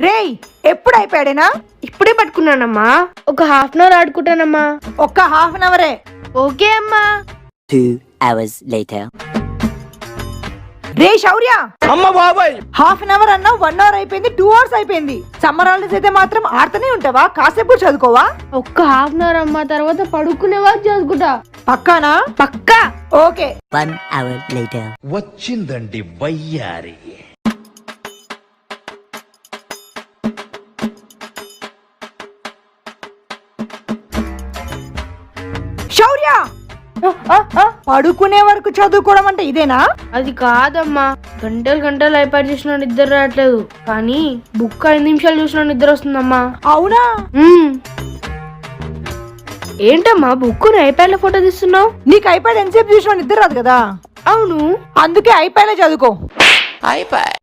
రేయ్ ఎప్పుడు అయిపోయాడేనా? ఇప్పుడే పట్టుకున్నానమ్మా. ఒక హాఫ్ అన్ అవర్ ఆడుకుంటానమ్మా. ఒక్క హాఫ్ అన్ అవరే. ఓకే అమ్మా. 2 hours later. రే శౌర్య, అమ్మ బాబాయ్, హాఫ్ అన్ అవర్ అన్నా 1 అవర్ అయిపోయింది, 2 అవర్స్ అయిపోయింది. సమ్మర్ హాలిడేస్ అయితే మాత్రం ఆడుతూనే ఉంటావా? కాసేపు చదువుకోవా? ఒక్క హాఫ్ అన్ అవర్ అమ్మా, తర్వాత పడుకునే వాళ్ళు చదువుకుంటా. పక్కానా? పక్కా. ఓకే. 1 hour later. వచ్చిందండి వయ్యారి. శౌర్య, పడుకునే వరకు చదువుకోవడం అంటే ఇదేనా? అది కాదమ్మా, గంటలు గంటలు అయిపోయి చూసిన నిద్ర రావట్లేదు, కానీ బుక్ 5 నిమిషాలు చూసిన నిద్ర వస్తుందమ్మా. అవునా? ఏంటమ్మా బుక్ ఐప్యాడ్ లో ఫోటో తీస్తున్నావు? నీకు ఐప్యాడ్ ఎంతసేపు చూసిన నిద్ర రాదు కదా. అవును, అందుకే ఐప్యాడ్ లో చదువుకో.